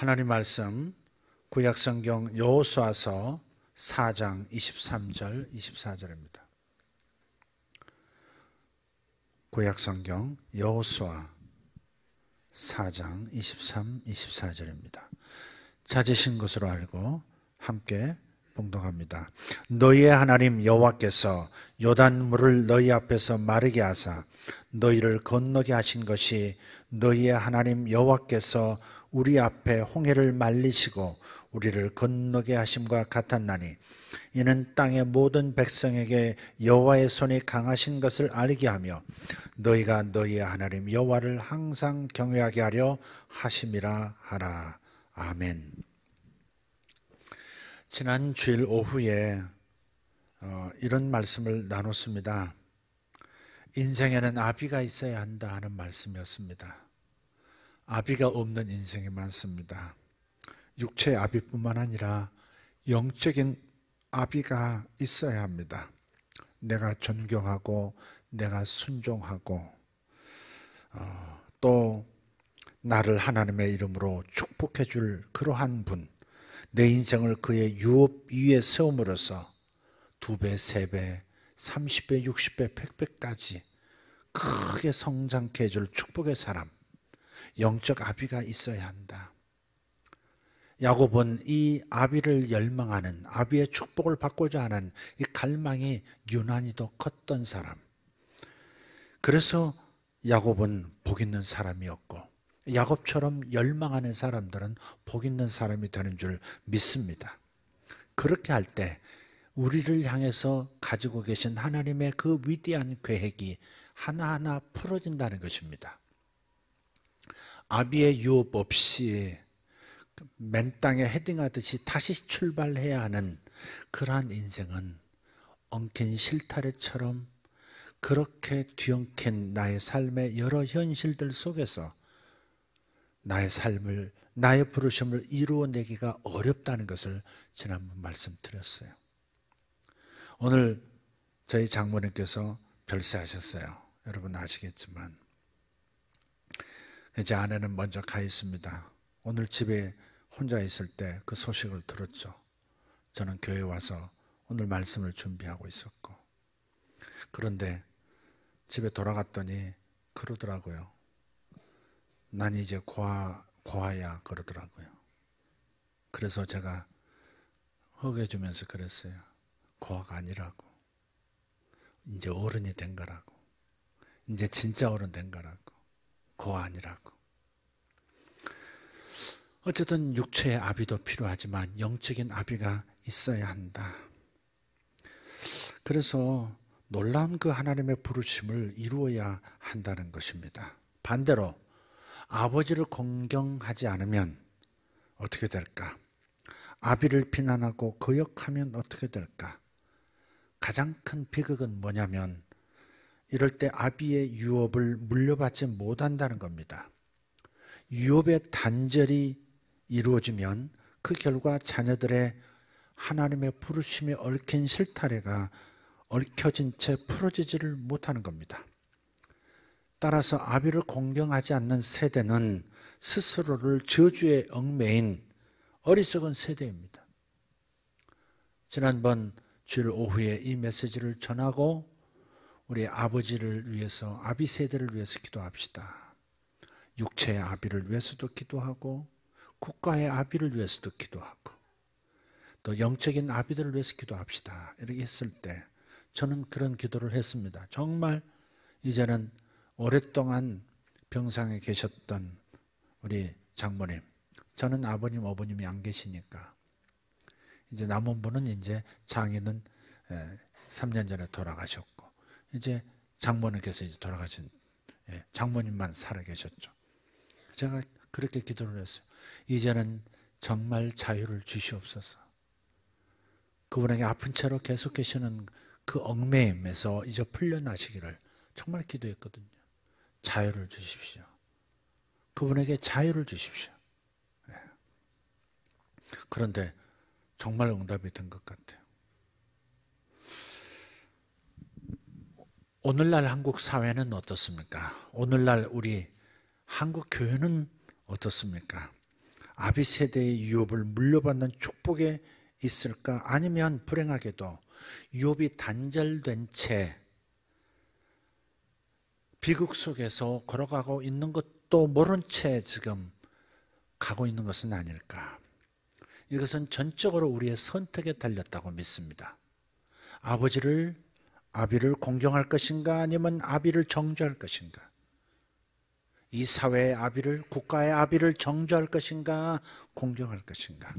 하나님 말씀 구약성경 여호수아서 4장 23절 24절입니다. 구약성경 여호수아 4장 23, 24절입니다. 찾으신 것으로 알고 함께 봉독합니다. 너희의 하나님 여호와께서 요단물을 너희 앞에서 마르게 하사 너희를 건너게 하신 것이 너희의 하나님 여호와께서 우리 앞에 홍해를 말리시고 우리를 건너게 하심과 같았나니 이는 땅의 모든 백성에게 여호와의 손이 강하신 것을 알게 하며 너희가 너희의 하나님 여호와를 항상 경외하게 하려 하심이라 하라. 아멘. 지난 주일 오후에 이런 말씀을 나눴습니다. 인생에는 아비가 있어야 한다 하는 말씀이었습니다. 아비가 없는 인생이 많습니다. 육체의 아비뿐만 아니라 영적인 아비가 있어야 합니다. 내가 존경하고 내가 순종하고 또 나를 하나님의 이름으로 축복해 줄 그러한 분, 내 인생을 그의 유업 위에 세움으로써 2배, 3배, 30배, 60배, 100배까지 크게 성장케 해줄 축복의 사람, 영적 아비가 있어야 한다. 야곱은 이 아비를 열망하는, 아비의 축복을 받고자 하는 이 갈망이 유난히도 컸던 사람. 그래서 야곱은 복 있는 사람이었고 야곱처럼 열망하는 사람들은 복 있는 사람이 되는 줄 믿습니다. 그렇게 할 때 우리를 향해서 가지고 계신 하나님의 그 위대한 계획이 하나하나 풀어진다는 것입니다. 아비의 유업 없이 맨 땅에 헤딩하듯이 다시 출발해야 하는 그러한 인생은 엉킨 실타래처럼 그렇게 뒤엉킨 나의 삶의 여러 현실들 속에서 나의 삶을, 나의 부르심을 이루어내기가 어렵다는 것을 지난번 말씀드렸어요. 오늘 저희 장모님께서 별세하셨어요. 여러분 아시겠지만 제 아내는 먼저 가 있습니다. 오늘 집에 혼자 있을 때 그 소식을 들었죠. 저는 교회 와서 오늘 말씀을 준비하고 있었고, 그런데 집에 돌아갔더니 그러더라고요. 난 이제 고아야 그러더라고요. 그래서 제가 허겨주면서 그랬어요. 고아가 아니라고. 이제 어른이 된 거라고. 이제 진짜 어른 된 거라고. 고아 아니라고. 어쨌든 육체의 아비도 필요하지만 영적인 아비가 있어야 한다. 그래서 놀라운 그 하나님의 부르심을 이루어야 한다는 것입니다. 반대로 아버지를 공경하지 않으면 어떻게 될까? 아비를 비난하고 거역하면 어떻게 될까? 가장 큰 비극은 뭐냐면 이럴 때 아비의 유업을 물려받지 못한다는 겁니다. 유업의 단절이 이루어지면 그 결과 자녀들의 하나님의 부르심에 얽힌 실타래가 얽혀진 채 풀어지지를 못하는 겁니다. 따라서 아비를 공경하지 않는 세대는 스스로를 저주에 얽매인 어리석은 세대입니다. 지난번 주일 오후에 이 메시지를 전하고 우리 아버지를 위해서, 아비 세대를 위해서 기도합시다. 육체의 아비를 위해서도 기도하고 국가의 아비를 위해서도 기도하고 또 영적인 아비들을 위해서 기도합시다. 이렇게 했을 때 저는 그런 기도를 했습니다. 정말 이제는 오랫동안 병상에 계셨던 우리 장모님, 저는 아버님, 어머님이 안 계시니까 이제 남은 분은 이제 장인은 3년 전에 돌아가셨고 이제 장모님께서 이제 돌아가신 장모님만 살아 계셨죠. 제가 그렇게 기도를 했어요. 이제는 정말 자유를 주시옵소서. 그분에게 아픈 채로 계속 계시는 그 얽매임에서 이제 풀려나시기를 정말 기도했거든요. 자유를 주십시오. 그분에게 자유를 주십시오. 그런데 정말 응답이 된 것 같아요. 오늘날 한국 사회는 어떻습니까? 오늘날 우리 한국 교회는 어떻습니까? 아비 세대의 유업을 물려받는 축복에 있을까? 아니면 불행하게도 유업이 단절된 채 비극 속에서 걸어가고 있는 것도 모른 채 지금 가고 있는 것은 아닐까? 이것은 전적으로 우리의 선택에 달렸다고 믿습니다. 아비를 공경할 것인가 아니면 아비를 정죄할 것인가? 이 사회의 아비를, 국가의 아비를 정죄할 것인가 공경할 것인가?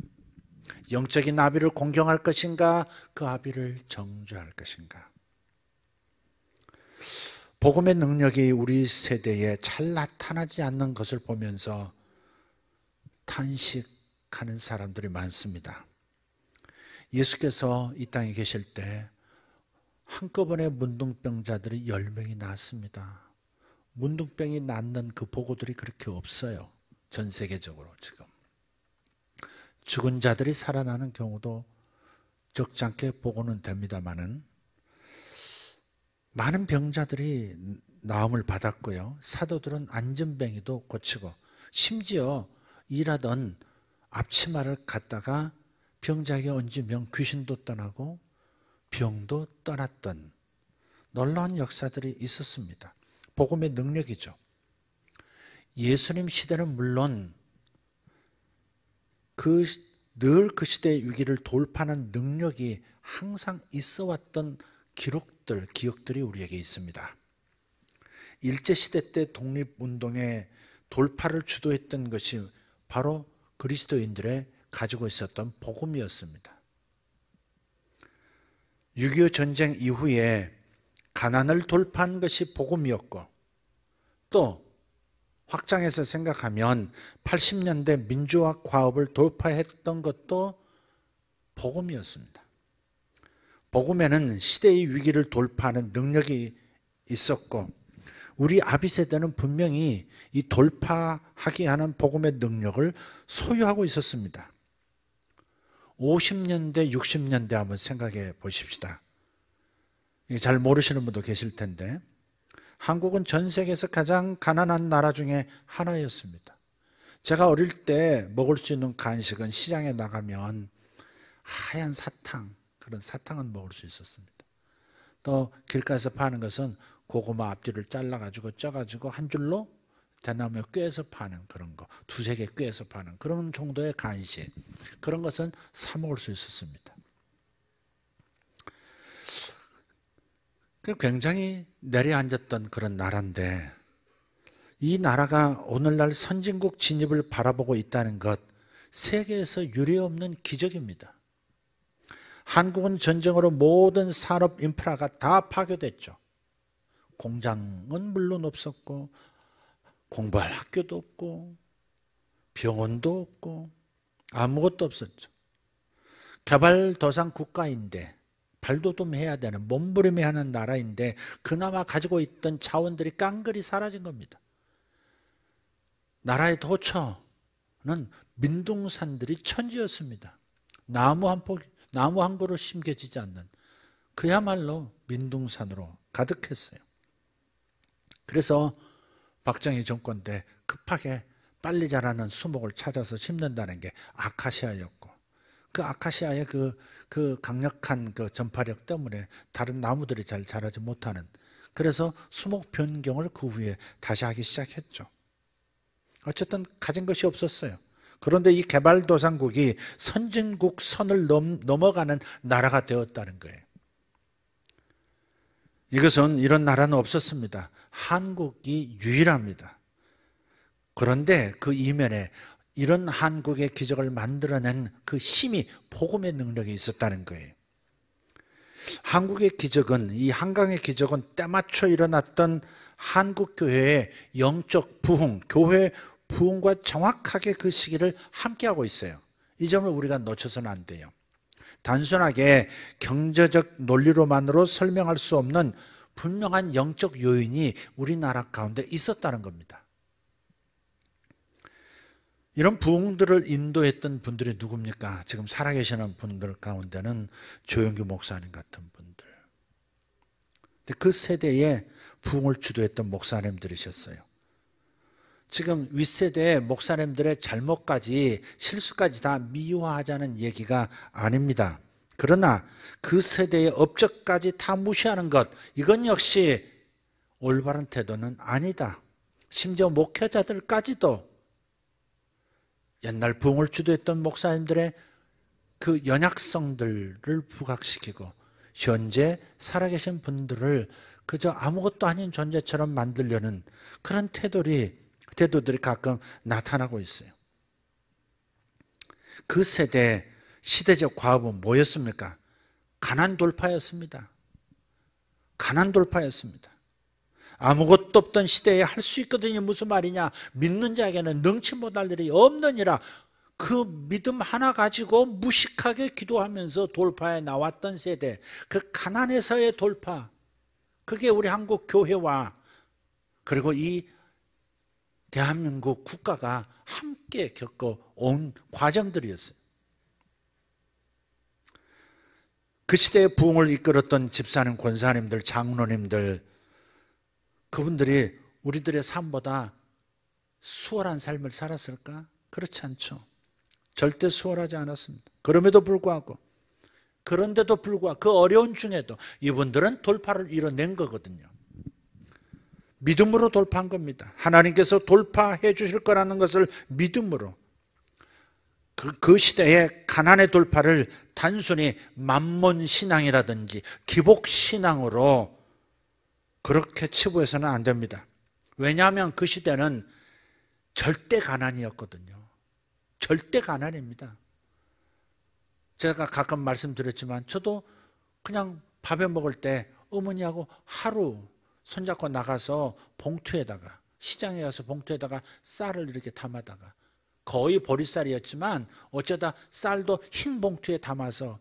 영적인 아비를 공경할 것인가 그 아비를 정죄할 것인가? 복음의 능력이 우리 세대에 잘 나타나지 않는 것을 보면서 탄식하는 사람들이 많습니다. 예수께서 이 땅에 계실 때 한꺼번에 문둥병자들이 10명이 났습니다. 문둥병이 낫는 그 보고들이 그렇게 없어요. 전 세계적으로 지금. 죽은 자들이 살아나는 경우도 적지 않게 보고는 됩니다마는 많은 병자들이 나음을 받았고요. 사도들은 안전뱅이도 고치고 심지어 일하던 앞치마를 갖다가 병자에게 얹으면 귀신도 떠나고 병도 떠났던 놀라운 역사들이 있었습니다. 복음의 능력이죠. 예수님 시대는 물론 늘 그 시대의 위기를 돌파하는 능력이 항상 있어 왔던 기억들이 우리에게 있습니다. 일제시대 때 독립운동의 돌파를 주도했던 것이 바로 그리스도인들의 가지고 있었던 복음이었습니다. 6.25 전쟁 이후에 가난을 돌파한 것이 복음이었고 또 확장해서 생각하면 80년대 민주화 과업을 돌파했던 것도 복음이었습니다. 복음에는 시대의 위기를 돌파하는 능력이 있었고 우리 아비 세대는 분명히 이 돌파하게 하는 복음의 능력을 소유하고 있었습니다. 50년대, 60년대 한번 생각해 보십시다. 잘 모르시는 분도 계실 텐데 한국은 전 세계에서 가장 가난한 나라 중에 하나였습니다. 제가 어릴 때 먹을 수 있는 간식은 시장에 나가면 하얀 사탕, 그런 사탕은 먹을 수 있었습니다. 또 길가에서 파는 것은 고구마 앞뒤를 잘라가지고 쪄가지고 한 줄로 대나무에 꿰서 파는 그런 거, 두세 개 꿰서 파는 그런 정도의 간식, 그런 것은 사 먹을 수 있었습니다. 굉장히 내려앉았던 그런 나라인데 이 나라가 오늘날 선진국 진입을 바라보고 있다는 것, 세계에서 유례없는 기적입니다. 한국은 전쟁으로 모든 산업 인프라가 다 파괴됐죠. 공장은 물론 없었고 공부할 학교도 없고 병원도 없고 아무것도 없었죠. 개발도상 국가인데 발돋움해야 되는 몸부림해야 하는 나라인데 그나마 가지고 있던 자원들이 깡그리 사라진 겁니다. 나라의 도처는 민둥산들이 천지였습니다. 나무 한 그루 심겨지지 않는 그야말로 민둥산으로 가득했어요. 그래서 박정희 정권 때 급하게 빨리 자라는 수목을 찾아서 심는다는 게 아카시아였고 그 아카시아의 그 강력한 그 전파력 때문에 다른 나무들이 잘 자라지 못하는, 그래서 수목 변경을 그 후에 다시 하기 시작했죠. 어쨌든 가진 것이 없었어요. 그런데 이 개발도상국이 선진국 선을 넘어가는 나라가 되었다는 거예요. 이것은 이런 나라는 없었습니다. 한국이 유일합니다. 그런데 그 이면에 이런 한국의 기적을 만들어낸 그 힘이 복음의 능력이 있었다는 거예요. 한국의 기적은, 이 한강의 기적은 때맞춰 일어났던 한국교회의 영적 부흥, 교회 부흥과 정확하게 그 시기를 함께하고 있어요. 이 점을 우리가 놓쳐서는 안 돼요. 단순하게 경제적 논리로만으로 설명할 수 없는 분명한 영적 요인이 우리나라 가운데 있었다는 겁니다. 이런 부흥들을 인도했던 분들이 누굽니까? 지금 살아계시는 분들 가운데는 조영규 목사님 같은 분들. 그 세대에 부흥을 주도했던 목사님들이셨어요. 지금 윗세대의 목사님들의 잘못까지 실수까지 다 미화하자는 얘기가 아닙니다. 그러나 그 세대의 업적까지 다 무시하는 것, 이건 역시 올바른 태도는 아니다. 심지어 목회자들까지도 옛날 부흥을 주도했던 목사님들의 그 연약성들을 부각시키고 현재 살아계신 분들을 그저 아무것도 아닌 존재처럼 만들려는 그런 태도들이 가끔 나타나고 있어요. 그 세대의 시대적 과업은 뭐였습니까? 가난 돌파였습니다. 가난 돌파였습니다. 아무것도 없던 시대에 할 수 있거든요. 무슨 말이냐? 믿는 자에게는 능치 못할 일이 없느니라. 그 믿음 하나 가지고 무식하게 기도하면서 돌파해 나왔던 세대, 그 가난에서의 돌파, 그게 우리 한국 교회와 그리고 이 대한민국 국가가 함께 겪어온 과정들이었어요. 그 시대의 부흥을 이끌었던 집사님, 권사님들, 장로님들, 그분들이 우리들의 삶보다 수월한 삶을 살았을까? 그렇지 않죠. 절대 수월하지 않았습니다. 그럼에도 불구하고, 그런데도 불구하고 그 어려운 중에도 이분들은 돌파를 이뤄낸 거거든요. 믿음으로 돌파한 겁니다. 하나님께서 돌파해 주실 거라는 것을 믿음으로. 그 시대의 가난의 돌파를 단순히 만몬 신앙이라든지 기복 신앙으로 그렇게 치부해서는 안 됩니다. 왜냐하면 그 시대는 절대 가난이었거든요. 절대 가난입니다. 제가 가끔 말씀드렸지만 저도 그냥 밥에 먹을 때 어머니하고 하루 손잡고 나가서 봉투에다가, 시장에 가서 봉투에다가 쌀을 이렇게 담아다가, 거의 보리쌀이었지만 어쩌다 쌀도 흰 봉투에 담아서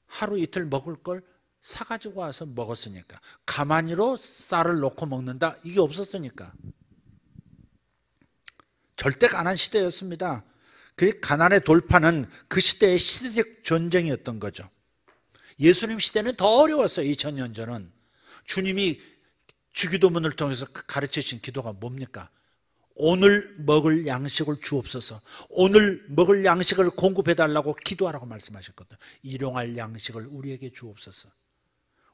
하루 이틀 먹을 걸 사가지고 와서 먹었으니까. 가마니로 쌀을 놓고 먹는다, 이게 없었으니까. 절대 가난 시대였습니다. 그 가난의 돌파는 그 시대의 시대적 전쟁이었던 거죠. 예수님 시대는 더 어려웠어요. 2000년 전은. 주님이 주기도문을 통해서 가르치신 기도가 뭡니까? 오늘 먹을 양식을 주옵소서. 오늘 먹을 양식을 공급해달라고 기도하라고 말씀하셨거든요. 일용할 양식을 우리에게 주옵소서.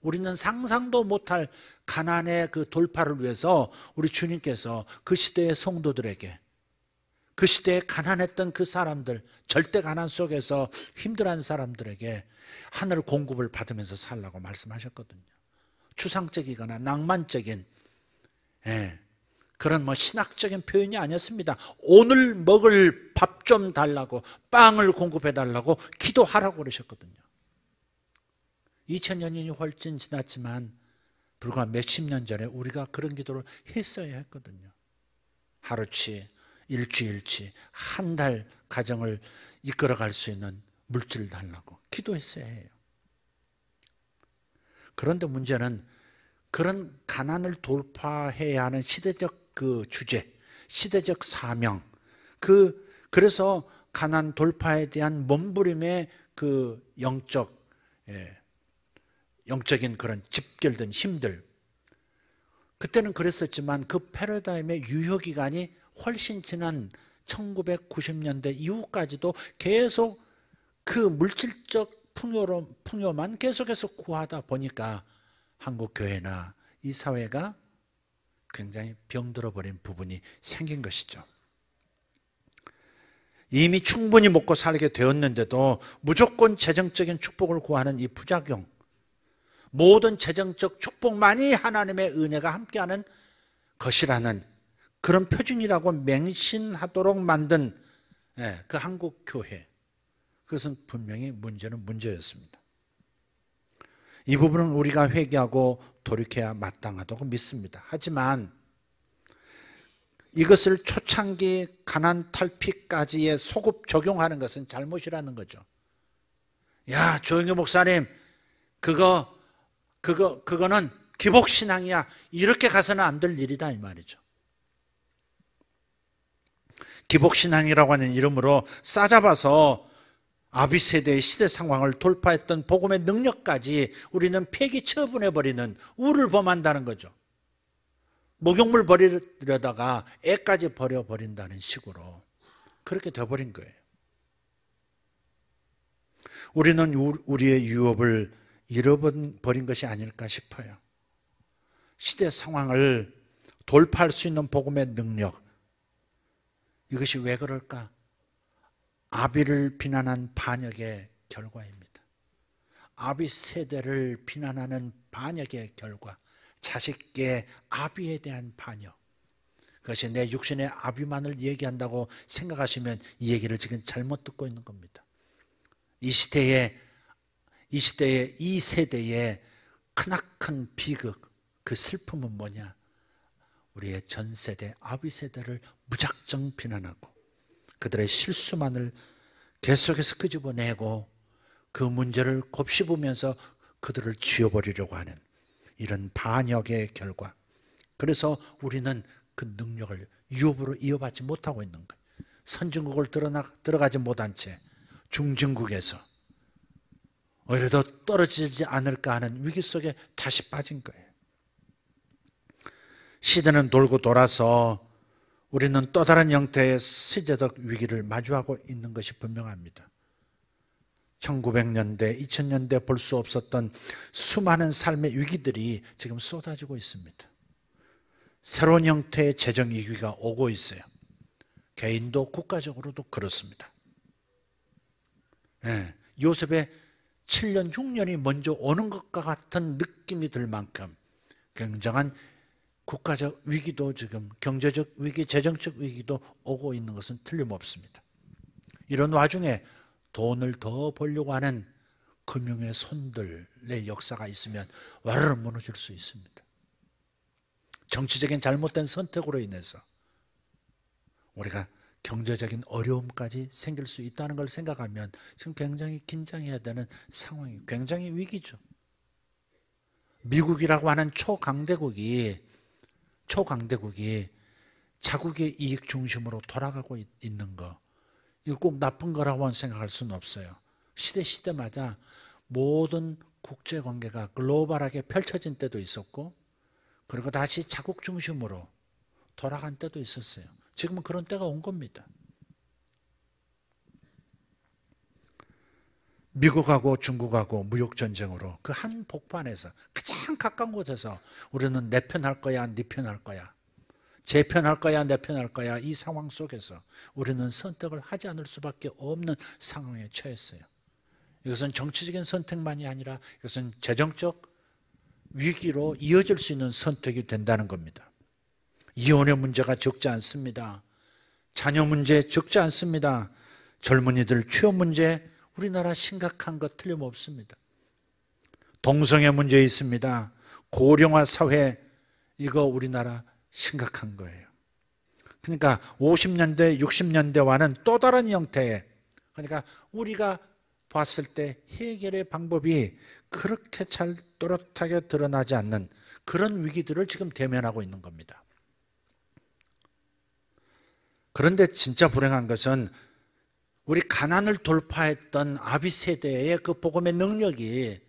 우리는 상상도 못할 가난의 그 돌파를 위해서 우리 주님께서 그 시대의 성도들에게, 그 시대에 가난했던 그 사람들, 절대 가난 속에서 힘들어하는 사람들에게 하늘 공급을 받으면서 살라고 말씀하셨거든요. 추상적이거나 낭만적인 그런 신학적인 표현이 아니었습니다. 오늘 먹을 밥 좀 달라고, 빵을 공급해 달라고 기도하라고 그러셨거든요. 2000년이 훨씬 지났지만 불과 몇십 년 전에 우리가 그런 기도를 했어야 했거든요. 하루치, 일주일치, 한 달 가정을 이끌어갈 수 있는 물질 달라고 기도했어야 해요. 그런데 문제는 그런 가난을 돌파해야 하는 시대적 그 주제, 시대적 사명, 그래서 가난 돌파에 대한 몸부림의 그 영적인 그런 집결된 힘들, 그때는 그랬었지만 그 패러다임의 유효기간이 훨씬 지난 1990년대 이후까지도 계속 그 물질적 풍요만 계속해서 구하다 보니까 한국 교회나 이 사회가 굉장히 병들어 버린 부분이 생긴 것이죠. 이미 충분히 먹고 살게 되었는데도 무조건 재정적인 축복을 구하는 이 부작용, 모든 재정적 축복만이 하나님의 은혜가 함께하는 것이라는 그런 표준이라고 맹신하도록 만든 그 한국 교회, 그것은 분명히 문제는 문제였습니다. 이 부분은 우리가 회개하고 돌이켜야 마땅하다고 믿습니다. 하지만 이것을 초창기 가난 탈피까지의 소급 적용하는 것은 잘못이라는 거죠. 야, 조영규 목사님, 그거는 기복신앙이야. 이렇게 가서는 안 될 일이다, 이 말이죠. 기복신앙이라고 하는 이름으로 싸잡아서 아비세대의 시대 상황을 돌파했던 복음의 능력까지 우리는 폐기 처분해버리는 우를 범한다는 거죠. 목욕물 버리려다가 애까지 버려버린다는 식으로 그렇게 돼버린 거예요. 우리는 우리의 유업을 잃어버린 것이 아닐까 싶어요. 시대 상황을 돌파할 수 있는 복음의 능력, 이것이 왜 그럴까? 아비를 비난한 반역의 결과입니다. 아비 세대를 비난하는 반역의 결과, 자식의 아비에 대한 반역, 그것이 내 육신의 아비만을 얘기한다고 생각하시면 이 얘기를 지금 잘못 듣고 있는 겁니다. 이 시대의 이 세대의 크나큰 비극, 그 슬픔은 뭐냐? 우리의 전 세대, 아비 세대를 무작정 비난하고 그들의 실수만을 계속해서 끄집어내고 그 문제를 곱씹으면서 그들을 쥐어버리려고 하는 이런 반역의 결과. 그래서 우리는 그 능력을 유업으로 이어받지 못하고 있는 거예요. 선진국을 들어가지 못한 채 중진국에서 오히려 더 떨어지지 않을까 하는 위기 속에 다시 빠진 거예요. 시대는 돌고 돌아서 우리는 또 다른 형태의 시대적 위기를 마주하고 있는 것이 분명합니다. 1900년대, 2000년대 볼 수 없었던 수많은 삶의 위기들이 지금 쏟아지고 있습니다. 새로운 형태의 재정 위기가 오고 있어요. 개인도 국가적으로도 그렇습니다. 요셉의 7년, 6년이 먼저 오는 것과 같은 느낌이 들 만큼 굉장한 국가적 위기도 지금 경제적 위기, 재정적 위기도 오고 있는 것은 틀림없습니다. 이런 와중에 돈을 더 벌려고 하는 금융의 손들의 역사가 있으면 와르르 무너질 수 있습니다. 정치적인 잘못된 선택으로 인해서 우리가 경제적인 어려움까지 생길 수 있다는 걸 생각하면 지금 굉장히 긴장해야 되는 상황이 굉장히 위기죠. 미국이라고 하는 초강대국이 자국의 이익 중심으로 돌아가고 있는 거, 이거 꼭 나쁜 거라고만 생각할 수는 없어요. 시대마다 모든 국제관계가 글로벌하게 펼쳐진 때도 있었고 그리고 다시 자국 중심으로 돌아간 때도 있었어요. 지금은 그런 때가 온 겁니다. 미국하고 중국하고 무역전쟁으로 그 한 복판에서 가장 가까운 곳에서 우리는 내 편 할 거야, 네 편 할 거야, 제 편 할 거야, 내 편 할 거야, 이 상황 속에서 우리는 선택을 하지 않을 수밖에 없는 상황에 처했어요. 이것은 정치적인 선택만이 아니라 이것은 재정적 위기로 이어질 수 있는 선택이 된다는 겁니다. 이혼의 문제가 적지 않습니다. 자녀 문제 적지 않습니다. 젊은이들 취업 문제 우리나라 심각한 것 틀림없습니다. 동성애 문제 있습니다. 고령화 사회 이거 우리나라 심각한 거예요. 그러니까 50년대, 60년대와는 또 다른 형태의, 그러니까 우리가 봤을 때 해결의 방법이 그렇게 잘 또렷하게 드러나지 않는 그런 위기들을 지금 대면하고 있는 겁니다. 그런데 진짜 불행한 것은 우리 가난을 돌파했던 아비 세대의 그 복음의 능력이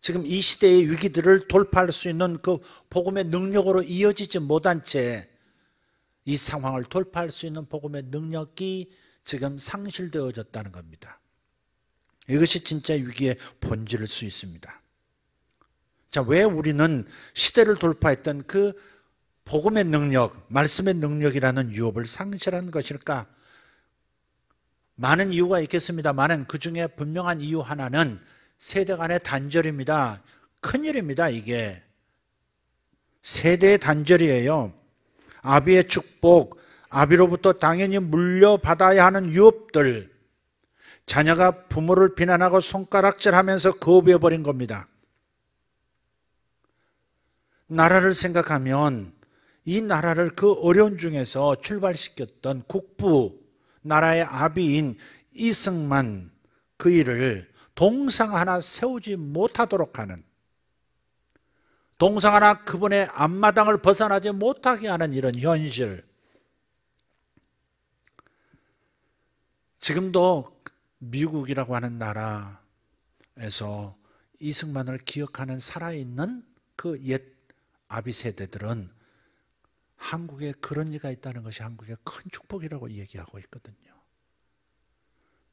지금 이 시대의 위기들을 돌파할 수 있는 그 복음의 능력으로 이어지지 못한 채 이 상황을 돌파할 수 있는 복음의 능력이 지금 상실되어졌다는 겁니다. 이것이 진짜 위기의 본질일 수 있습니다. 자, 왜 우리는 시대를 돌파했던 그 복음의 능력, 말씀의 능력이라는 유업을 상실한 것일까? 많은 이유가 있겠습니다만 그 중에 분명한 이유 하나는 세대 간의 단절입니다. 큰일입니다. 이게 세대의 단절이에요. 아비의 축복, 아비로부터 당연히 물려받아야 하는 유업들, 자녀가 부모를 비난하고 손가락질하면서 거부해버린 겁니다. 나라를 생각하면 이 나라를 그 어려운 중에서 출발시켰던 국부, 나라의 아비인 이승만, 그 일을 동상 하나 세우지 못하도록 하는, 동상 하나 그분의 앞마당을 벗어나지 못하게 하는 이런 현실, 지금도 미국이라고 하는 나라에서 이승만을 기억하는 살아있는 그 옛 아비 세대들은 한국에 그런 일가 있다는 것이 한국의 큰 축복이라고 얘기하고 있거든요.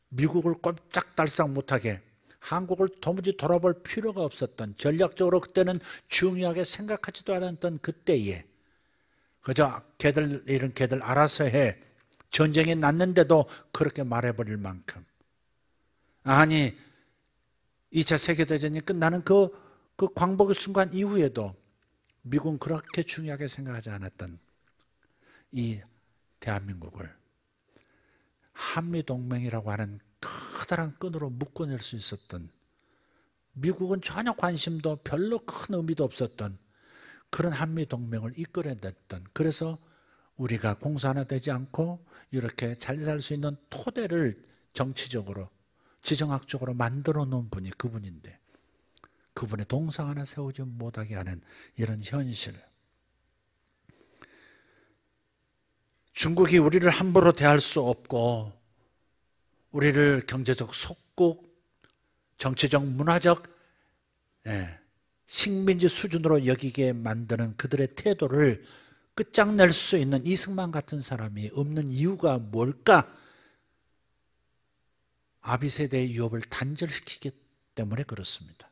미국을 꼼짝달싹 못하게 한국을 도무지 돌아볼 필요가 없었던, 전략적으로 그때는 중요하게 생각하지도 않았던 그때에 그저 이런 걔들 알아서 해, 전쟁이 났는데도 그렇게 말해버릴 만큼, 아니 2차 세계대전이 끝나는 그 광복의 순간 이후에도 미국은 그렇게 중요하게 생각하지 않았던 이 대한민국을 한미동맹이라고 하는 커다란 끈으로 묶어낼 수 있었던, 미국은 전혀 관심도 별로 큰 의미도 없었던 그런 한미동맹을 이끌어냈던, 그래서 우리가 공산화되지 않고 이렇게 잘 살 수 있는 토대를 정치적으로 지정학적으로 만들어 놓은 분이 그분인데, 그분의 동상 하나 세우지 못하게 하는 이런 현실. 중국이 우리를 함부로 대할 수 없고 우리를 경제적 속국, 정치적, 문화적 식민지 수준으로 여기게 만드는 그들의 태도를 끝장낼 수 있는 이승만 같은 사람이 없는 이유가 뭘까? 아비세대의 유업을 단절시키기 때문에 그렇습니다.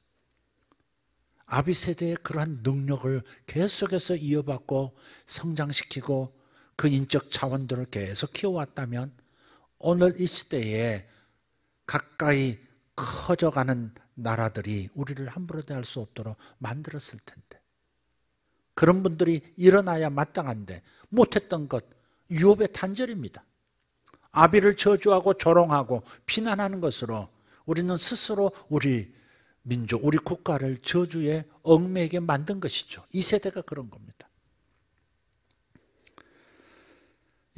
아비세대의 그러한 능력을 계속해서 이어받고 성장시키고 그 인적 자원들을 계속 키워왔다면 오늘 이 시대에 가까이 커져가는 나라들이 우리를 함부로 대할 수 없도록 만들었을 텐데, 그런 분들이 일어나야 마땅한데 못했던 것, 유업의 단절입니다. 아비를 저주하고 조롱하고 비난하는 것으로 우리는 스스로 우리 민족, 우리 국가를 저주에 얽매이게 만든 것이죠. 이 세대가 그런 겁니다.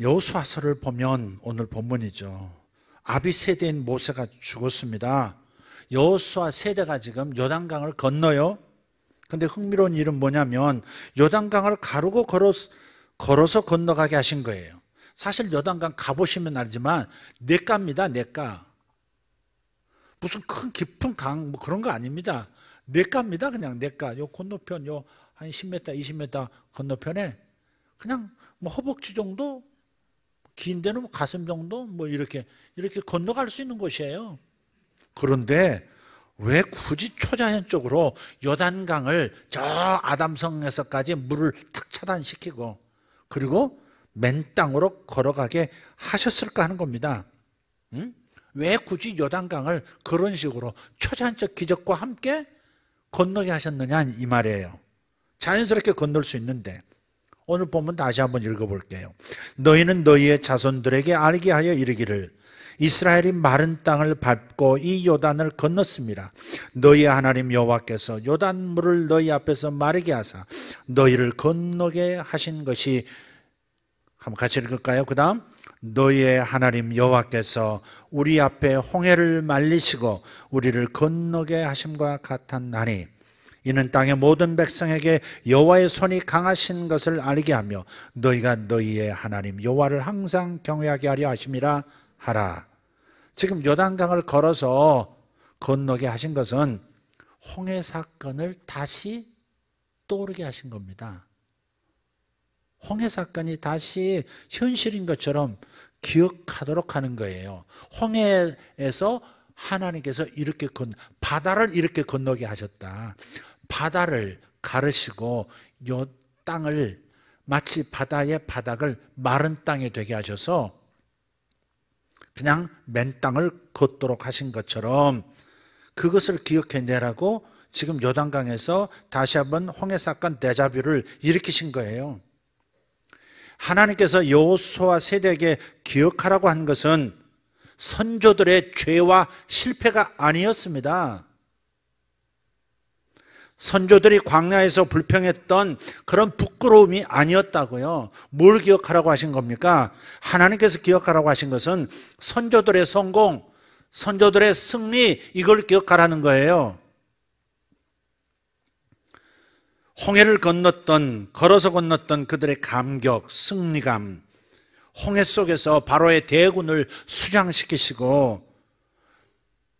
여호수아서를 보면 오늘 본문이죠. 아비 세대인 모세가 죽었습니다. 여호수아 세대가 지금 요단강을 건너요. 근데 흥미로운 일은 뭐냐면 요단강을 가르고 걸어서 건너가게 하신 거예요. 사실 요단강 가보시면 알지만 냇가입니다. 냇가. 무슨 큰 깊은 강 뭐 그런 거 아닙니다. 냇가입니다. 그냥 냇가. 요 건너편 요 한 10m, 20m 건너편에 그냥 뭐 허벅지 정도, 긴 데는 뭐 가슴 정도 뭐 이렇게 건너갈 수 있는 곳이에요. 그런데 왜 굳이 초자연적으로 요단강을 저 아담성에서까지 물을 탁 차단시키고 그리고 맨 땅으로 걸어가게 하셨을까 하는 겁니다. 왜 굳이 요단강을 그런 식으로 초자연적 기적과 함께 건너게 하셨느냐 이 말이에요. 자연스럽게 건널 수 있는데, 오늘 보면 다시 한번 읽어볼게요. 너희는 너희의 자손들에게 알게 하여 이르기를 이스라엘이 마른 땅을 밟고 이 요단을 건넜습니다. 너희의 하나님 여호와께서 요단물을 너희 앞에서 마르게 하사 너희를 건너게 하신 것이, 한번 같이 읽을까요? 그 다음, 너희의 하나님 여호와께서 우리 앞에 홍해를 말리시고 우리를 건너게 하심과 같았나니 이는 땅의 모든 백성에게 여호와의 손이 강하신 것을 알게 하며 너희가 너희의 하나님 여호와를 항상 경외하게 하려 하심이라 하라. 지금 요단강을 걸어서 건너게 하신 것은 홍해 사건을 다시 떠오르게 하신 겁니다. 홍해 사건이 다시 현실인 것처럼 기억하도록 하는 거예요. 홍해에서 하나님께서 이렇게 바다를 이렇게 건너게 하셨다. 바다를 가르시고 요 땅을 마치 바다의 바닥을 마른 땅이 되게 하셔서 그냥 맨 땅을 걷도록 하신 것처럼 그것을 기억해내라고 지금 요단강에서 다시 한번 홍해 사건 데자뷰를 일으키신 거예요. 하나님께서 여호수아 세대에게 기억하라고 한 것은 선조들의 죄와 실패가 아니었습니다. 선조들이 광야에서 불평했던 그런 부끄러움이 아니었다고요. 뭘 기억하라고 하신 겁니까? 하나님께서 기억하라고 하신 것은 선조들의 성공, 선조들의 승리, 이걸 기억하라는 거예요. 홍해를 걸어서 건넜던 그들의 감격, 승리감, 홍해 속에서 바로의 대군을 수장시키시고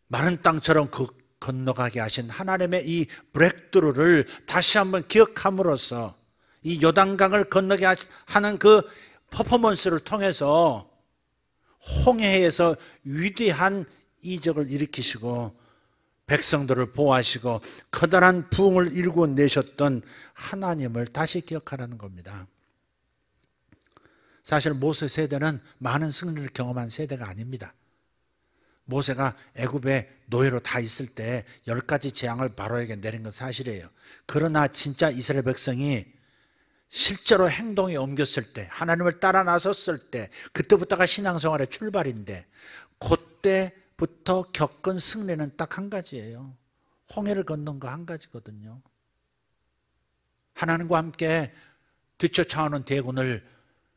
마른 땅처럼 건너가게 하신 하나님의 이 브렉드루를 다시 한번 기억함으로써 이 요단강을 건너게 하는 그 퍼포먼스를 통해서 홍해에서 위대한 이적을 일으키시고 백성들을 보호하시고 커다란 부흥을 일궈내셨던 하나님을 다시 기억하라는 겁니다. 사실 모세 세대는 많은 승리를 경험한 세대가 아닙니다. 모세가 애굽에 노예로 다 있을 때 10가지 재앙을 바로에게 내린 건 사실이에요. 그러나 진짜 이스라엘 백성이 실제로 행동에 옮겼을 때, 하나님을 따라 나섰을 때, 그때부터가 신앙생활의 출발인데, 그때부터 겪은 승리는 딱 한 가지예요. 홍해를 건넌 거 한 가지거든요. 하나님과 함께 뒤쫓아오는 대군을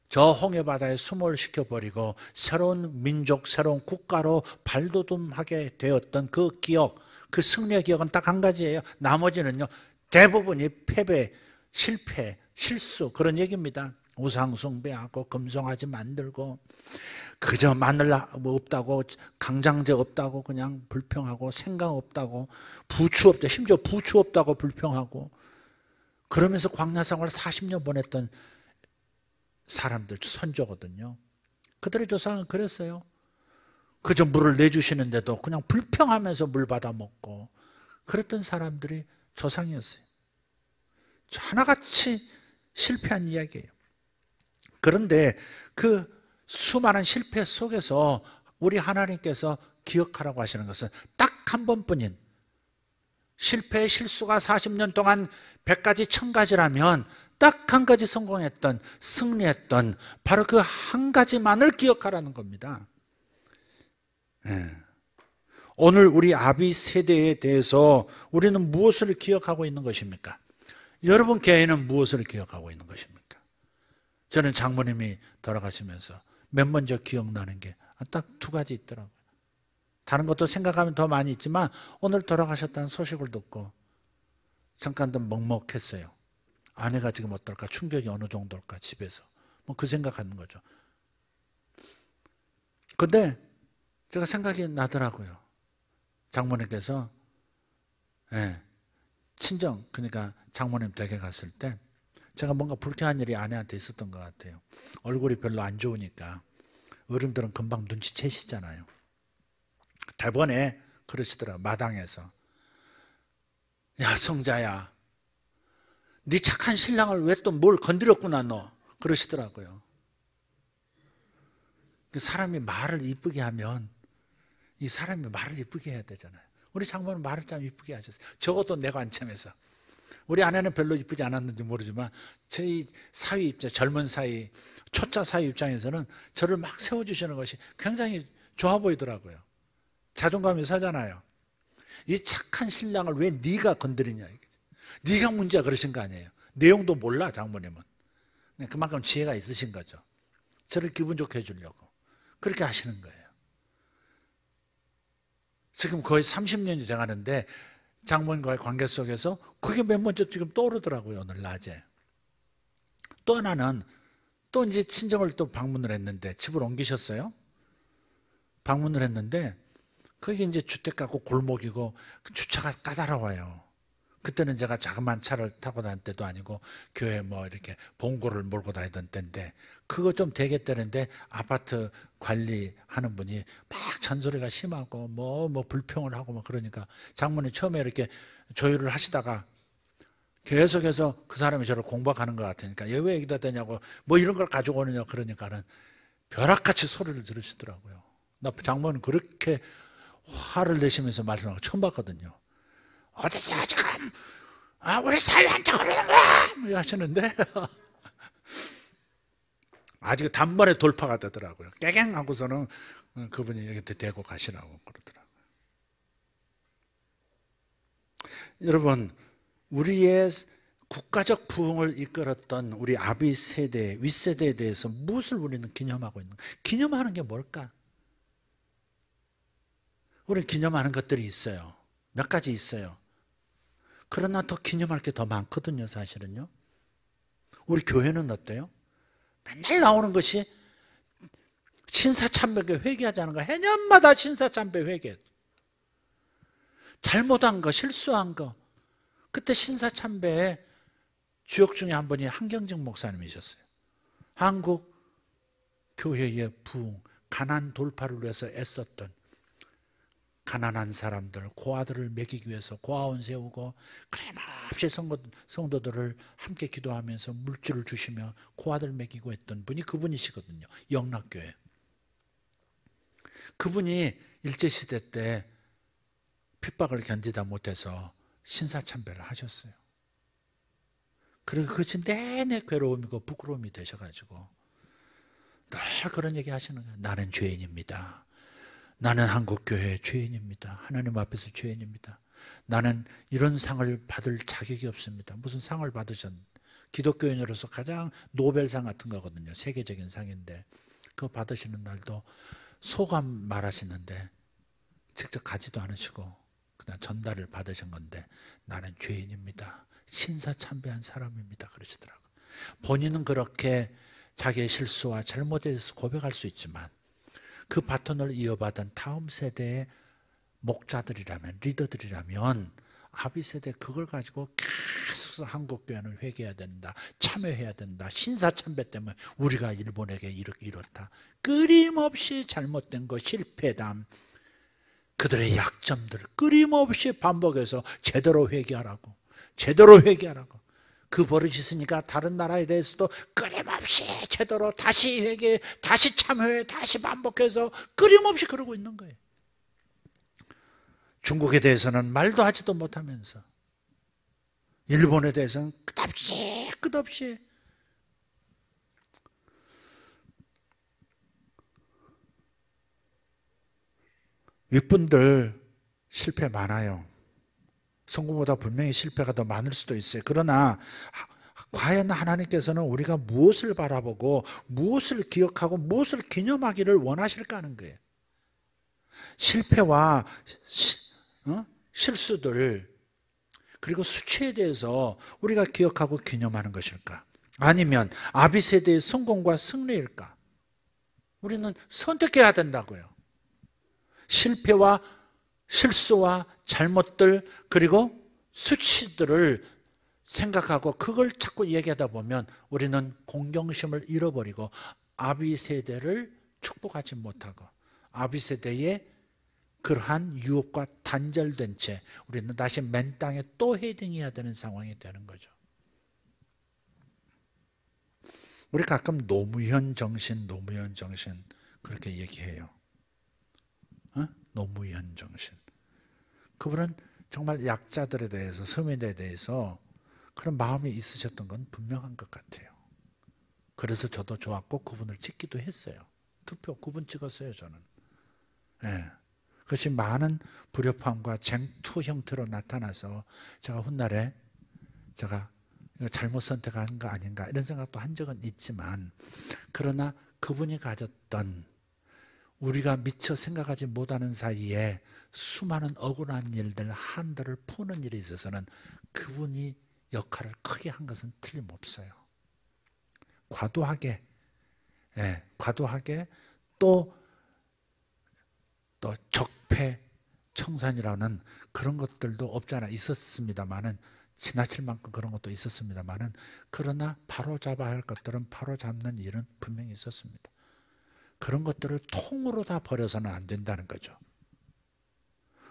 저 홍해바다에 수몰시켜버리고 새로운 민족, 새로운 국가로 발돋움하게 되었던 그 기억, 그 승리의 기억은 딱 한 가지예요. 나머지는요, 대부분이 패배, 실패, 실수, 그런 얘기입니다. 우상 숭배하고 금송아지 만들고 그저 마늘 없다고, 강장제 없다고 그냥 불평하고, 생강 없다고, 부추 없다, 심지어 부추 없다고 불평하고, 그러면서 광야 생활을 40년 보냈던 사람들, 선조거든요. 그들의 조상은 그랬어요. 그저 물을 내주시는데도 그냥 불평하면서 물 받아 먹고 그랬던 사람들이 조상이었어요. 하나같이 실패한 이야기예요. 그런데 그 수많은 실패 속에서 우리 하나님께서 기억하라고 하시는 것은 딱 한 번뿐인, 실패의 실수가 40년 동안 100가지 1000가지라면 딱 한 가지 성공했던, 승리했던 바로 그 한 가지만을 기억하라는 겁니다. 오늘 우리 아비 세대에 대해서 우리는 무엇을 기억하고 있는 것입니까? 여러분 개인은 무엇을 기억하고 있는 것입니까? 저는 장모님이 돌아가시면서 맨 먼저 기억나는 게 딱 2가지 있더라고요. 다른 것도 생각하면 더 많이 있지만 오늘 돌아가셨다는 소식을 듣고 잠깐 더 먹먹했어요. 아내가 지금 어떨까? 충격이 어느 정도일까? 집에서. 뭐 그 생각하는 거죠. 근데 제가 생각이 나더라고요. 장모님께서 친정, 그러니까 장모님 댁에 갔을 때 제가 뭔가 불쾌한 일이 아내한테 있었던 것 같아요. 얼굴이 별로 안 좋으니까 어른들은 금방 눈치채시잖아요. 대번에 그러시더라고요. 마당에서. 야, 성자야, 네 착한 신랑을 왜 또 뭘 건드렸구나 너. 그러시더라고요. 사람이 말을 이쁘게 하면 이 사람이 말을 이쁘게 해야 되잖아요. 우리 장모는 말을 참 이쁘게 하셨어요. 적어도 내 관점에서. 우리 아내는 별로 이쁘지 않았는지 모르지만 저희 사위 입장, 젊은 사위, 초짜 사위 입장에서는 저를 막 세워주시는 것이 굉장히 좋아 보이더라고요. 자존감이 서잖아요. 이 착한 신랑을 왜 네가 건드리냐, 네가 문제야 그러신 거 아니에요. 내용도 몰라 장모님은. 그만큼 지혜가 있으신 거죠. 저를 기분 좋게 해주려고 그렇게 하시는 거예요. 지금 거의 30년이 돼가는데 장모님과의 관계 속에서 그게 맨 먼저 지금 떠오르더라고요. 오늘 낮에. 또 하나는 또 이제 친정을 또 방문을 했는데, 집을 옮기셨어요. 방문을 했는데 그게 이제 주택 같고 골목이고 주차가 까다로워요. 그때는 제가 자그마한 차를 타고 다닐 때도 아니고 교회 뭐 이렇게 봉고를 몰고 다니던 때인데 그거 좀 되겠다는데 아파트 관리하는 분이 막 잔소리가 심하고 뭐 불평을 하고 막 그러니까 장모님 처음에 이렇게 조율을 하시다가 계속해서 그 사람이 저를 공박하는 것 같으니까 얘 왜 여기다 대냐고 뭐 이런 걸 가지고 오느냐 그러니까는 벼락같이 소리를 들으시더라고요. 나 장모님 그렇게 화를 내시면서 말씀하고 처음 봤거든요. 어디서 지금 우리 사위한테 그러는 거야 하시는데 아직 단번에 돌파가 되더라고요. 깨갱 하고서는 그분이 여기 대고 가시라고 그러더라고요. 여러분, 우리의 국가적 부흥을 이끌었던 우리 아비 세대, 윗세대에 대해서 무엇을 우리는 기념하고 있는가? 기념하는 게 뭘까? 우리는 기념하는 것들이 있어요. 몇 가지 있어요. 그러나 더 기념할 게 더 많거든요, 사실은요. 우리 교회는 어때요? 맨날 나오는 것이 신사참배에 회개하자는 거. 해년마다 신사참배 회개. 잘못한 거, 실수한 거. 그때 신사참배에 주역 중에 한 분이 한경직 목사님이셨어요. 한국 교회의 부흥, 가난 돌파를 위해서 애썼던 가난한 사람들, 고아들을 먹이기 위해서 고아원 세우고 끊임없이 성도들을 함께 기도하면서 물질을 주시며 고아들 먹이고 했던 분이 그분이시거든요. 영락교회. 그분이 일제시대 때 핍박을 견디다 못해서 신사참배를 하셨어요. 그리고 그것이 내내 괴로움이고 부끄러움이 되셔가지고 늘 그런 얘기 하시는 거예요. 나는 죄인입니다. 나는 한국교회의 죄인입니다. 하나님 앞에서 죄인입니다. 나는 이런 상을 받을 자격이 없습니다. 무슨 상을 받으셨는데 기독교인으로서 가장 노벨상 같은 거거든요. 세계적인 상인데 그거 받으시는 날도 소감 말하시는데 직접 가지도 않으시고 그냥 전달을 받으신 건데 나는 죄인입니다. 신사참배한 사람입니다. 그러시더라고요. 본인은 그렇게 자기의 실수와 잘못에 대해서 고백할 수 있지만 그 바톤을 이어받은 다음 세대의 목자들이라면, 리더들이라면 아비 세대 그걸 가지고 계속 한국교회는 회개해야 된다, 참여해야 된다, 신사참배 때문에 우리가 일본에게 이렇다, 끊임없이 잘못된 거, 실패담, 그들의 약점들을 끊임없이 반복해서 제대로 회개하라고, 제대로 회개하라고. 그 버릇이 있으니까 다른 나라에 대해서도 끊임없이 제대로 다시 회개, 다시 참회, 다시 반복해서 끊임없이 그러고 있는 거예요. 중국에 대해서는 말도 하지도 못하면서 일본에 대해서는 끝없이 윗분들 실패 많아요. 성공보다 분명히 실패가 더 많을 수도 있어요. 그러나 과연 하나님께서는 우리가 무엇을 바라보고 무엇을 기억하고 무엇을 기념하기를 원하실까 하는 거예요. 실패와 실수들 그리고 수치에 대해서 우리가 기억하고 기념하는 것일까? 아니면 아비 세대의 성공과 승리일까? 우리는 선택해야 된다고요. 실패와 실수와 잘못들 그리고 수치들을 생각하고 그걸 자꾸 얘기하다 보면 우리는 공경심을 잃어버리고 아비 세대를 축복하지 못하고 아비 세대의 그러한 유업과 단절된 채 우리는 다시 맨 땅에 또 헤딩해야 되는 상황이 되는 거죠. 우리 가끔 노무현 정신 그렇게 얘기해요. 노무현 정신. 그분은 정말 약자들에 대해서, 서민에 대해서 그런 마음이 있으셨던 건 분명한 것 같아요. 그래서 저도 좋았고 그분을 찍기도 했어요. 투표 그분 찍었어요, 저는. 네. 그것이 많은 불협화음과 쟁투 형태로 나타나서 제가 훗날에 제가 잘못 선택한 거 아닌가 이런 생각도 한 적은 있지만 그러나 그분이 가졌던 우리가 미처 생각하지 못하는 사이에 수많은 억울한 일들, 한들을 푸는 일에 있어서는 그분이 역할을 크게 한 것은 틀림없어요. 과도하게 또 적폐, 청산이라는 그런 것들도 없지 않아 있었습니다만은 지나칠 만큼 그런 것도 있었습니다만은 그러나 바로잡아야 할 것들은 바로잡는 일은 분명히 있었습니다. 그런 것들을 통으로 다 버려서는 안 된다는 거죠.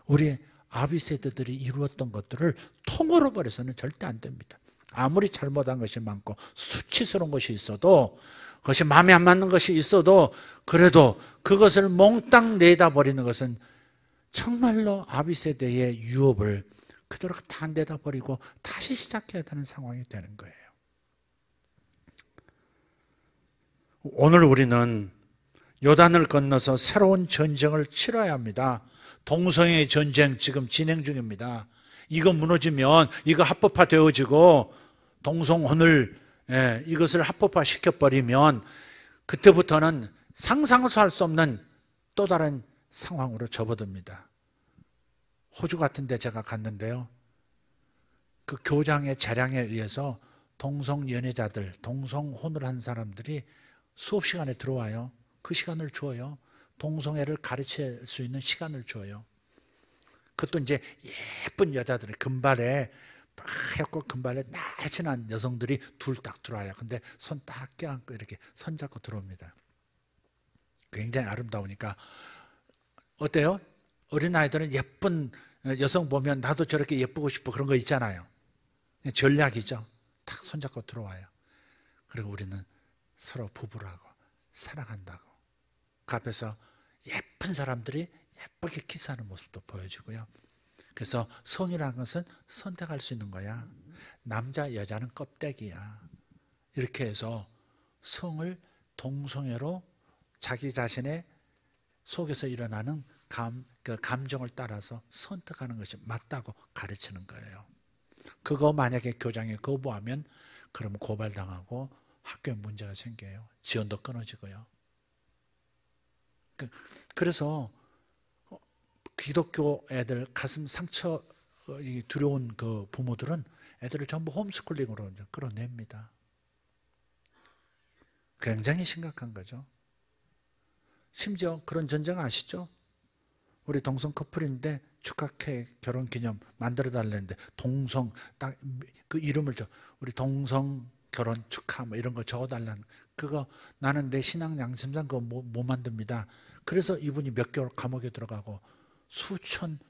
우리 아비 세대들이 이루었던 것들을 통으로 버려서는 절대 안 됩니다. 아무리 잘못한 것이 많고 수치스러운 것이 있어도 그것이 마음에 안 맞는 것이 있어도 그래도 그것을 몽땅 내다버리는 것은 정말로 아비 세대의 유업을 그대로 다 내다버리고 다시 시작해야 되는 상황이 되는 거예요. 오늘 우리는 요단을 건너서 새로운 전쟁을 치러야 합니다. 동성애의 전쟁 지금 진행 중입니다. 이거 무너지면 이거 합법화 되어지고 동성혼을 이것을 합법화 시켜버리면 그때부터는 상상도 할 수 없는 또 다른 상황으로 접어듭니다. 호주 같은 데 제가 갔는데요. 그 교장의 재량에 의해서 동성 연애자들, 동성혼을 한 사람들이 수업 시간에 들어와요. 그 시간을 줘요. 동성애를 가르칠 수 있는 시간을 줘요. 그것도 이제 예쁜 여자들의 금발에 하얗고 금발의 날씬한 여성들이 둘 딱 들어와요. 근데 손 딱 껴안고 이렇게 손잡고 들어옵니다. 굉장히 아름다우니까 어때요? 어린아이들은 예쁜 여성 보면 나도 저렇게 예쁘고 싶어 그런 거 있잖아요. 전략이죠. 딱 손잡고 들어와요. 그리고 우리는 서로 부부라고 사랑한다고 그 앞에서 예쁜 사람들이 예쁘게 키스하는 모습도 보여주고요. 그래서 성이라는 것은 선택할 수 있는 거야. 남자 여자는 껍데기야. 이렇게 해서 성을 동성애로 자기 자신의 속에서 일어나는 감정을 따라서 선택하는 것이 맞다고 가르치는 거예요. 그거 만약에 교장이 거부하면 그러면 고발당하고 학교에 문제가 생겨요. 지원도 끊어지고요. 그래서 기독교 애들 가슴 상처 두려운 그 부모들은 애들을 전부 홈스쿨링으로 이제 끌어냅니다. 굉장히 심각한 거죠. 심지어 그런 전쟁 아시죠? 우리 동성 커플인데 축하 케이크 결혼 기념 만들어 달라는데 동성 딱 그 이름을 우리 동성 결혼 축하 뭐 이런 거 적어 달라는 그거 나는 내 신앙 양심상 그거 못 만듭니다. 그래서 이분이 몇 개월 감옥에 들어가고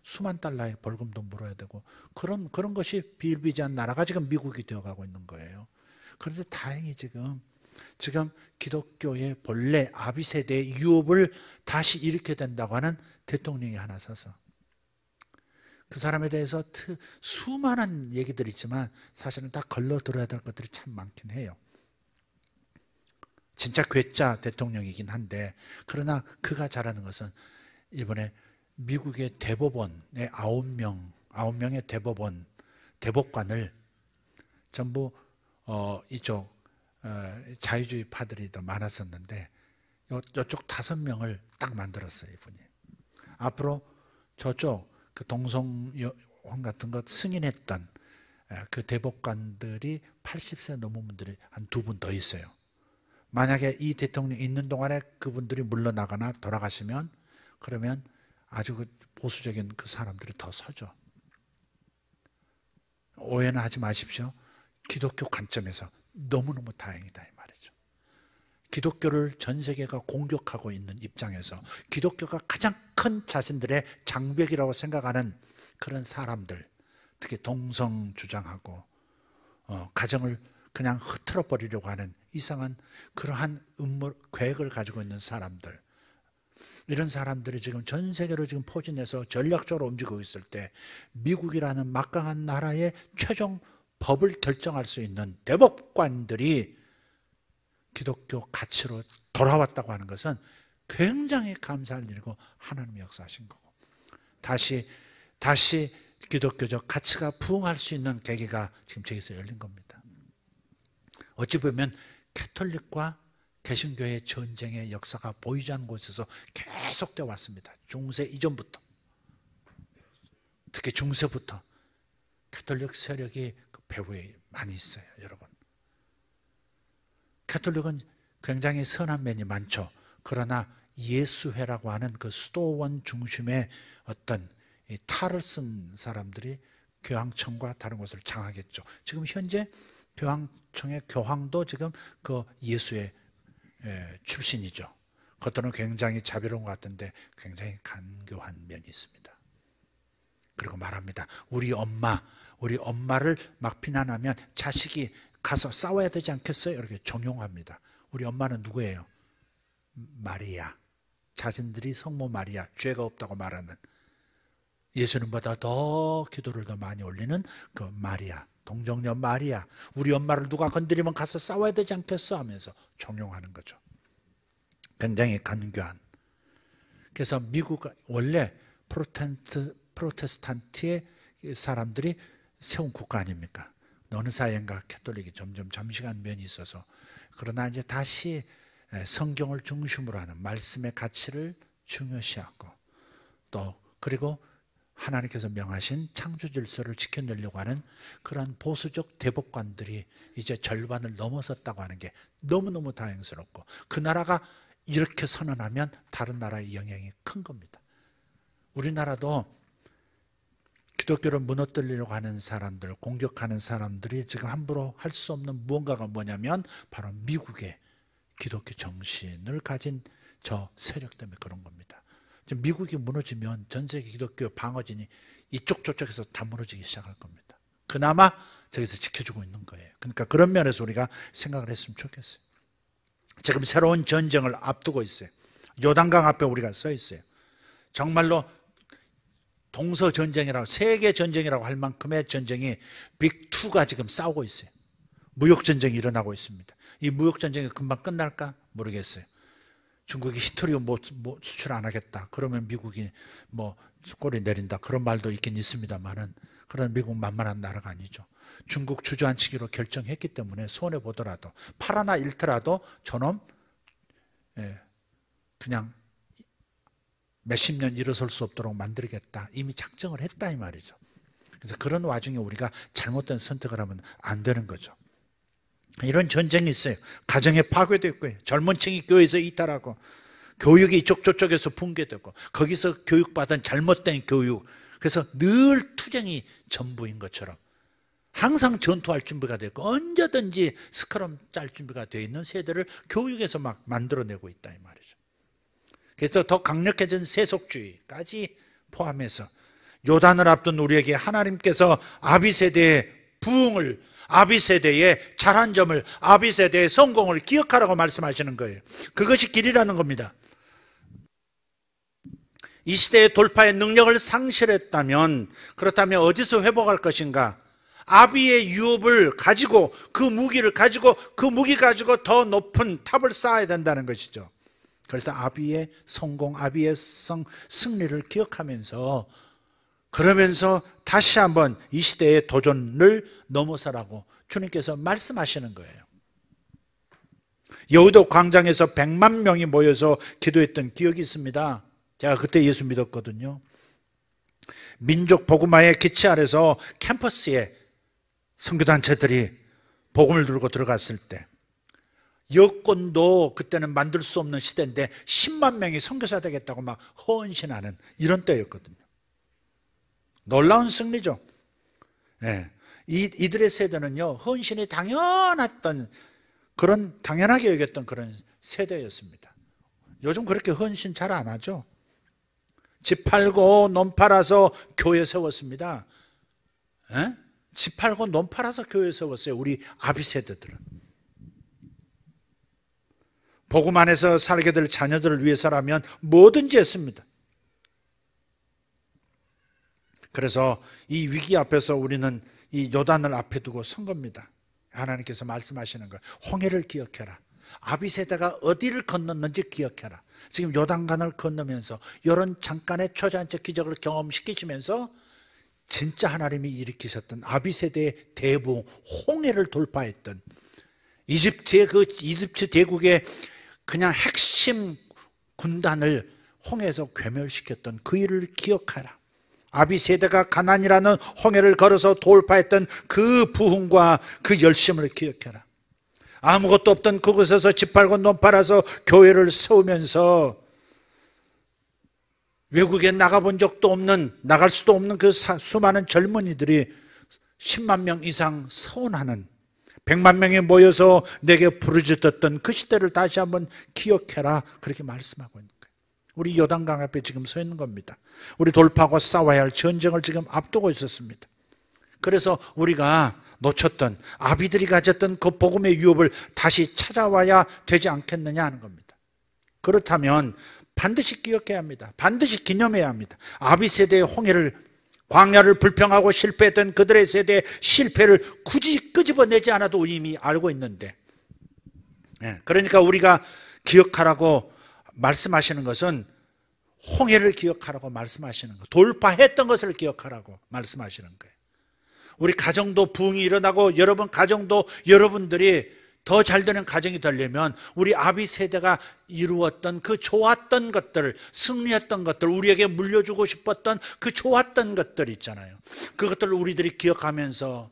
수만 달러의 벌금도 물어야 되고 그런 것이 비일비재한 나라가 지금 미국이 되어가고 있는 거예요. 그런데 다행히 지금 기독교의 본래 아비 세대의 유업을 다시 일으켜야 된다고 하는 대통령이 하나 서서 그 사람에 대해서 수많은 얘기들이 있지만 사실은 다 걸러 들어야 될 것들이 참 많긴 해요. 진짜 괴짜 대통령이긴 한데 그러나 그가 잘하는 것은 이번에 미국의 대법원의 9명의 대법관을 전부 이쪽 자유주의 파들이 더 많았었는데 이쪽 5명을 딱 만들었어요. 이분이. 앞으로 저쪽 그 동성혼 같은 것 승인했던 그 대법관들이 80세 넘은 분들이 한 2분 더 있어요. 만약에 이 대통령이 있는 동안에 그분들이 물러나거나 돌아가시면 그러면 아주 그 보수적인 그 사람들이 더 서죠. 오해는 하지 마십시오. 기독교 관점에서 너무너무 다행이다 이 말이죠. 기독교를 전 세계가 공격하고 있는 입장에서 기독교가 가장 큰 자신들의 장벽이라고 생각하는 그런 사람들, 특히 동성 주장하고 가정을 그냥 흐트러 버리려고 하는 이상한 그러한 계획을 가지고 있는 사람들, 이런 사람들이 지금 전 세계로 지금 포진해서 전략적으로 움직이고 있을 때 미국이라는 막강한 나라의 최종 법을 결정할 수 있는 대법관들이 기독교 가치로 돌아왔다고 하는 것은 굉장히 감사할 일이고 하나님의 역사하신 거고 다시 기독교적 가치가 부흥할 수 있는 계기가 지금 저기서 열린 겁니다. 어찌 보면 캐톨릭과 개신교의 전쟁의 역사가 보이지 않는 곳에서 계속되어 왔습니다. 중세 이전부터 특히 중세부터 캐톨릭 세력이 그 배후에 많이 있어요. 여러분, 캐톨릭은 굉장히 선한 면이 많죠. 그러나 예수회라고 하는 그 수도원 중심의 어떤 이 탈을 쓴 사람들이 교황청과 다른 곳을 장악했죠. 지금 현재 교황청의 교황도 지금 그 예수의 출신이죠. 겉으로는 굉장히 자비로운 것 같은데 굉장히 간교한 면이 있습니다. 그리고 말합니다. 우리 엄마를 막 비난하면 자식이 가서 싸워야 되지 않겠어요? 이렇게 정용합니다. 우리 엄마는 누구예요? 마리아. 자신들이 성모 마리아, 죄가 없다고 말하는 예수님보다 더 기도를 더 많이 올리는 그 마리아, 동정녀 마리아. 우리 엄마를 누가 건드리면 가서 싸워야 되지 않겠어? 하면서 정용하는 거죠. 굉장히 간교한. 그래서 미국 원래 프로테스탄트의 사람들이 세운 국가 아닙니까? 어느 사이인가 캐톨릭이 점점 잠식한 면이 있어서 그러나 이제 다시 성경을 중심으로 하는 말씀의 가치를 중요시하고 또 그리고 하나님께서 명하신 창조 질서를 지켜내려고 하는 그런 보수적 대법관들이 이제 절반을 넘어섰다고 하는 게 너무너무 다행스럽고 그 나라가 이렇게 선언하면 다른 나라의 영향이 큰 겁니다. 우리나라도 기독교를 무너뜨리려고 하는 사람들, 공격하는 사람들이 지금 함부로 할 수 없는 무언가가 뭐냐면 바로 미국의 기독교 정신을 가진 저 세력 때문에 그런 겁니다. 지금 미국이 무너지면 전 세계 기독교 방어진이 이쪽 저쪽에서 다 무너지기 시작할 겁니다. 그나마 저기서 지켜주고 있는 거예요. 그러니까 그런 면에서 우리가 생각을 했으면 좋겠어요. 지금 새로운 전쟁을 앞두고 있어요. 요단강 앞에 우리가 서 있어요. 정말로 동서전쟁이라고, 세계전쟁이라고 할 만큼의 전쟁이 빅2가 지금 싸우고 있어요. 무역전쟁이 일어나고 있습니다. 이 무역전쟁이 금방 끝날까 모르겠어요. 중국이 히토리움 수출 안 하겠다. 그러면 미국이 꼬리 내린다. 그런 말도 있긴 있습니다만은, 그런 미국 만만한 나라가 아니죠. 중국 주저앉히기로 결정했기 때문에 손해보더라도, 팔아나 잃더라도 저놈 그냥 몇십 년 일어설 수 없도록 만들겠다. 이미 작정을 했다 이 말이죠. 그래서 그런 와중에 우리가 잘못된 선택을 하면 안 되는 거죠. 이런 전쟁이 있어요. 가정에 파괴도 있고요. 젊은 층이 교회에서 이탈하고, 교육이 이쪽 저쪽에서 붕괴되고, 거기서 교육받은 잘못된 교육, 그래서 늘 투쟁이 전부인 것처럼 항상 전투할 준비가 되고 언제든지 스크럼 짤 준비가 되어 있는 세대를 교육에서 막 만들어내고 있다 이 말이죠. 그래서 더 강력해진 세속주의까지 포함해서 요단을 앞둔 우리에게 하나님께서 아비세대의 부흥을, 아비세대의 잘한 점을, 아비세대의 성공을 기억하라고 말씀하시는 거예요. 그것이 길이라는 겁니다. 이 시대의 돌파의 능력을 상실했다면, 그렇다면 어디서 회복할 것인가? 아비의 유업을 가지고, 그 무기를 가지고, 그 무기 가지고 더 높은 탑을 쌓아야 된다는 것이죠. 그래서 아비의 성공, 아비의 승리를 기억하면서, 그러면서 다시 한번 이 시대의 도전을 넘어서라고 주님께서 말씀하시는 거예요. 여의도 광장에서 100만 명이 모여서 기도했던 기억이 있습니다. 제가 그때 예수 믿었거든요. 민족 복음화의 기치 아래서 캠퍼스에 선교단체들이 복음을 들고 들어갔을 때, 여권도 그때는 만들 수 없는 시대인데 10만 명이 선교사 되겠다고 막 헌신하는 이런 때였거든요. 놀라운 승리죠. 네. 이들의 세대는요, 헌신이 당연했던, 그런 당연하게 여겼던 그런 세대였습니다. 요즘 그렇게 헌신 잘 안 하죠. 집 팔고 논 팔아서 교회 세웠습니다. 에? 집 팔고 논 팔아서 교회 세웠어요. 우리 아비 세대들은. 복음 안에서 살게 될 자녀들을 위해서라면 뭐든지 했습니다. 그래서 이 위기 앞에서 우리는 이 요단을 앞에 두고 선 겁니다. 하나님께서 말씀하시는 거예요. 홍해를 기억해라. 아비 세대가 어디를 건넜는지 기억해라. 지금 요단강을 건너면서 이런 잠깐의 초자연적 기적을 경험시키시면서 진짜 하나님이 일으키셨던 아비 세대의 대부 홍해를 돌파했던 이집트의 그 이집트 대국의 그냥 핵심 군단을 홍해에서 괴멸시켰던 그 일을 기억하라. 아비 세대가 가나안이라는 홍해를 걸어서 돌파했던 그 부흥과 그 열심을 기억해라. 아무것도 없던 그곳에서 집 팔고 논 팔아서 교회를 세우면서 외국에 나가본 적도 없는, 나갈 수도 없는 그 수많은 젊은이들이 10만 명 이상 서원하는, 100만 명이 모여서 내게 부르짖었던 그 시대를 다시 한번 기억해라. 그렇게 말씀하고 있는 거예요. 우리 요단강 앞에 지금 서 있는 겁니다. 우리 돌파하고 싸워야 할 전쟁을 지금 앞두고 있었습니다. 그래서 우리가 놓쳤던, 아비들이 가졌던 그 복음의 유업을 다시 찾아와야 되지 않겠느냐 하는 겁니다. 그렇다면 반드시 기억해야 합니다. 반드시 기념해야 합니다. 아비 세대의 홍해를, 광야를 불평하고 실패했던 그들의 세대의 실패를 굳이 끄집어내지 않아도 이미 알고 있는데, 그러니까 우리가 기억하라고 말씀하시는 것은 홍해를 기억하라고 말씀하시는 거예요. 돌파했던 것을 기억하라고 말씀하시는 거예요. 우리 가정도 부흥이 일어나고 여러분 가정도 여러분들이 더 잘되는 가정이 되려면 우리 아비 세대가 이루었던 그 좋았던 것들, 승리했던 것들, 우리에게 물려주고 싶었던 그 좋았던 것들 있잖아요. 그것들을 우리들이 기억하면서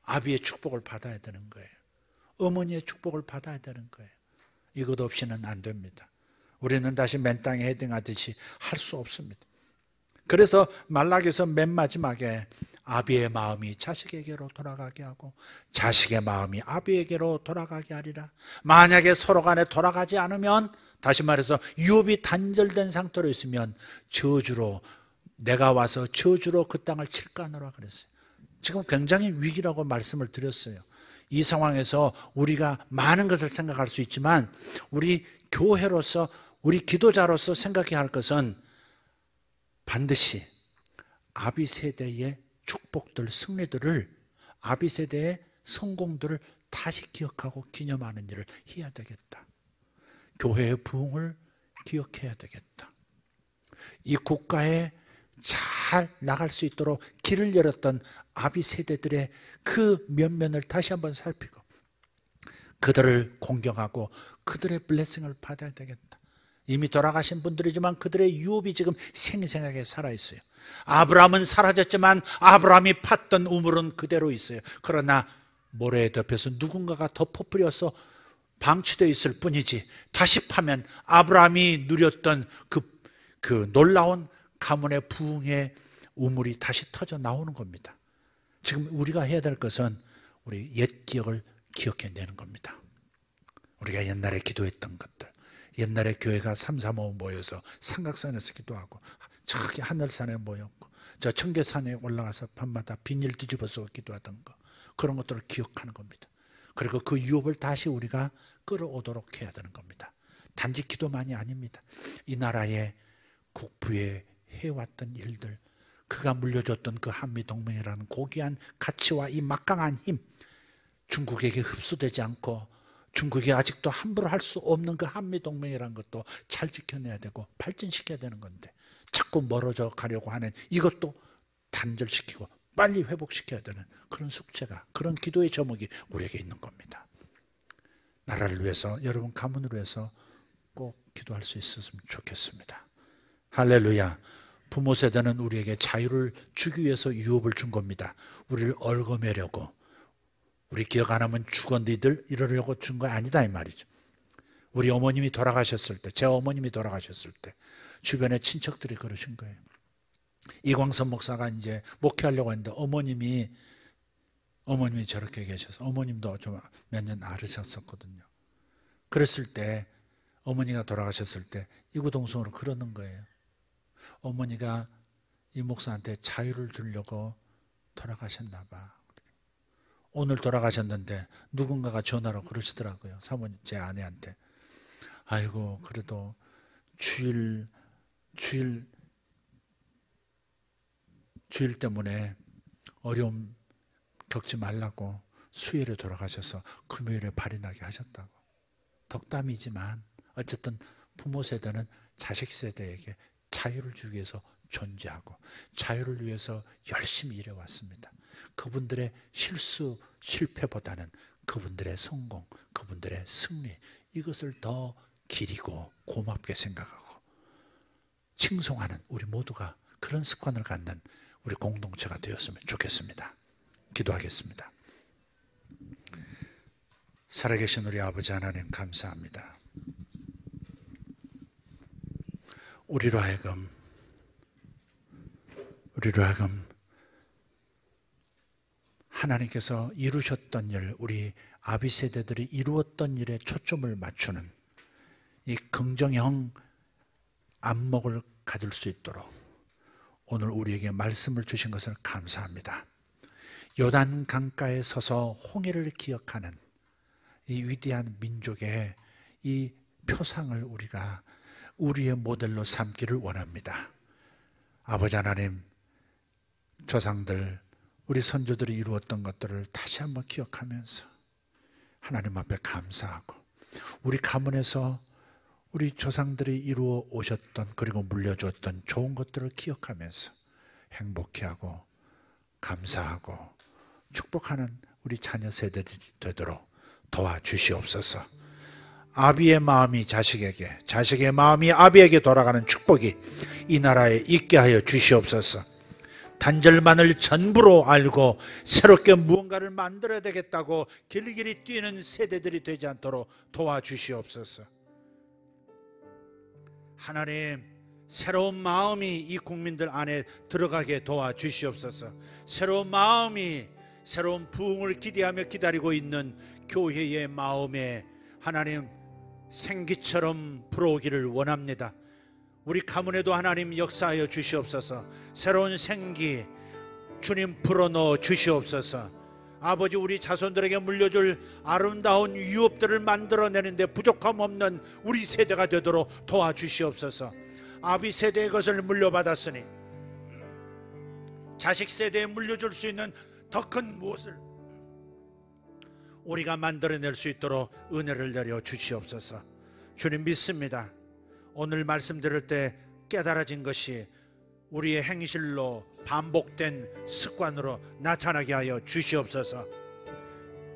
아비의 축복을 받아야 되는 거예요. 어머니의 축복을 받아야 되는 거예요. 이것 없이는 안 됩니다. 우리는 다시 맨 땅에 헤딩하듯이 할 수 없습니다. 그래서 말락에서 맨 마지막에 아비의 마음이 자식에게로 돌아가게 하고 자식의 마음이 아비에게로 돌아가게 하리라. 만약에 서로 간에 돌아가지 않으면, 다시 말해서 유업이 단절된 상태로 있으면 저주로, 내가 와서 저주로 그 땅을 칠까 하노라 그랬어요. 지금 굉장히 위기라고 말씀을 드렸어요. 이 상황에서 우리가 많은 것을 생각할 수 있지만 우리 교회로서, 우리 기도자로서 생각해야 할 것은 반드시 아비 세대의 축복들, 승리들을, 아비 세대의 성공들을 다시 기억하고 기념하는 일을 해야 되겠다. 교회의 부흥을 기억해야 되겠다. 이 국가에 잘 나갈 수 있도록 길을 열었던 아비 세대들의 그 면면을 다시 한번 살피고 그들을 공경하고 그들의 블레싱을 받아야 되겠다. 이미 돌아가신 분들이지만 그들의 유업이 지금 생생하게 살아있어요. 아브라함은 사라졌지만 아브라함이 팠던 우물은 그대로 있어요. 그러나 모래에 덮여서 누군가가 덮어뿌려서 방치되어 있을 뿐이지, 다시 파면 아브라함이 누렸던 그 놀라운 가문의 부흥의 우물이 다시 터져 나오는 겁니다. 지금 우리가 해야 될 것은 우리 옛 기억을 기억해내는 겁니다. 우리가 옛날에 기도했던 것들, 옛날에 교회가 3, 3, 5 모여서 삼각산에서 기도하고 저기 하늘산에 모였고 저 청계산에 올라가서 밤마다 비닐 뒤집어서 기도하던 거, 그런 것들을 기억하는 겁니다. 그리고 그 유업을 다시 우리가 끌어오도록 해야 되는 겁니다. 단지 기도만이 아닙니다. 이 나라의 국부에 해왔던 일들, 그가 물려줬던 그 한미동맹이라는 고귀한 가치와 이 막강한 힘, 중국에게 흡수되지 않고 중국이 아직도 함부로 할 수 없는 그 한미동맹이라는 것도 잘 지켜내야 되고 발전시켜야 되는 건데, 자꾸 멀어져 가려고 하는 이것도 단절시키고 빨리 회복시켜야 되는 그런 숙제가, 그런 기도의 제목이 우리에게 있는 겁니다. 나라를 위해서, 여러분 가문을 위해서 꼭 기도할 수 있었으면 좋겠습니다. 할렐루야. 부모 세대는 우리에게 자유를 주기 위해서 유업을 준 겁니다. 우리를 얽어매려고, 우리 기억 안 하면 죽어 니들 이러려고 준 거 아니다 이 말이죠. 우리 어머님이 돌아가셨을 때, 제 어머님이 돌아가셨을 때 주변에 친척들이 그러신 거예요. 이광선 목사가 이제 목회하려고 했는데 어머님이 저렇게 계셔서, 어머님도 좀 몇 년 앓으셨었거든요. 그랬을 때, 어머니가 돌아가셨을 때 이구동성으로 그러는 거예요. 어머니가 이 목사한테 자유를 주려고 돌아가셨나 봐. 오늘 돌아가셨는데 누군가가 전화로 그러시더라고요. 사모님, 제 아내한테. 아이고, 그래도 주일 때문에 어려움 겪지 말라고 수요일에 돌아가셔서 금요일에 발이 나게 하셨다고. 덕담이지만 어쨌든 부모 세대는 자식 세대에게 자유를 주기 위해서 존재하고 자유를 위해서 열심히 일해왔습니다. 그분들의 실수, 실패보다는 그분들의 성공, 그분들의 승리, 이것을 더 기리고 고맙게 생각하고 칭송하는 우리 모두가 그런 습관을 갖는 우리 공동체가 되었으면 좋겠습니다. 기도하겠습니다. 살아계신 우리 아버지 하나님, 감사합니다. 우리로 하여금 하나님께서 이루셨던 일, 우리 아비 세대들이 이루었던 일에 초점을 맞추는 이 긍정형 안목을 가질 수 있도록 오늘 우리에게 말씀을 주신 것을 감사합니다. 요단 강가에 서서 홍해를 기억하는 이 위대한 민족의 이 표상을 우리가 우리의 모델로 삼기를 원합니다. 아버지 하나님, 조상들, 우리 선조들이 이루었던 것들을 다시 한번 기억하면서 하나님 앞에 감사하고, 우리 가문에서 우리 조상들이 이루어 오셨던, 그리고 물려주었던 좋은 것들을 기억하면서 행복해하고 감사하고 축복하는 우리 자녀 세대들이 되도록 도와주시옵소서. 아비의 마음이 자식에게, 자식의 마음이 아비에게 돌아가는 축복이 이 나라에 있게 하여 주시옵소서. 단절만을 전부로 알고 새롭게 무언가를 만들어야 되겠다고 길길이 뛰는 세대들이 되지 않도록 도와주시옵소서. 하나님, 새로운 마음이 이 국민들 안에 들어가게 도와주시옵소서. 새로운 마음이, 새로운 부흥을 기대하며 기다리고 있는 교회의 마음에 하나님 생기처럼 불어오기를 원합니다. 우리 가문에도 하나님 역사하여 주시옵소서. 새로운 생기 주님 불어넣어 주시옵소서. 아버지, 우리 자손들에게 물려줄 아름다운 유업들을 만들어내는데 부족함 없는 우리 세대가 되도록 도와주시옵소서. 아비 세대의 것을 물려받았으니 자식 세대에 물려줄 수 있는 더 큰 무엇을 우리가 만들어낼 수 있도록 은혜를 내려 주시옵소서. 주님 믿습니다. 오늘 말씀 들을 때 깨달아진 것이 우리의 행실로 반복된 습관으로 나타나게 하여 주시옵소서.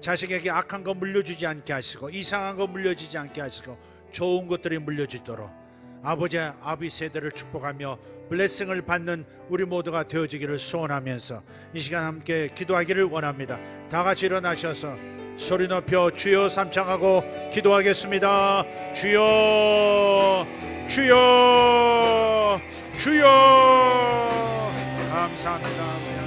자식에게 악한 거 물려주지 않게 하시고 이상한 거 물려주지 않게 하시고 좋은 것들이 물려주도록 아버지, 아비 세대를 축복하며 블레싱을 받는 우리 모두가 되어지기를 소원하면서 이 시간 함께 기도하기를 원합니다. 다 같이 일어나셔서 소리 높여 주여 삼창하고 기도하겠습니다. 주여, 주여, 주여. 감사합니다.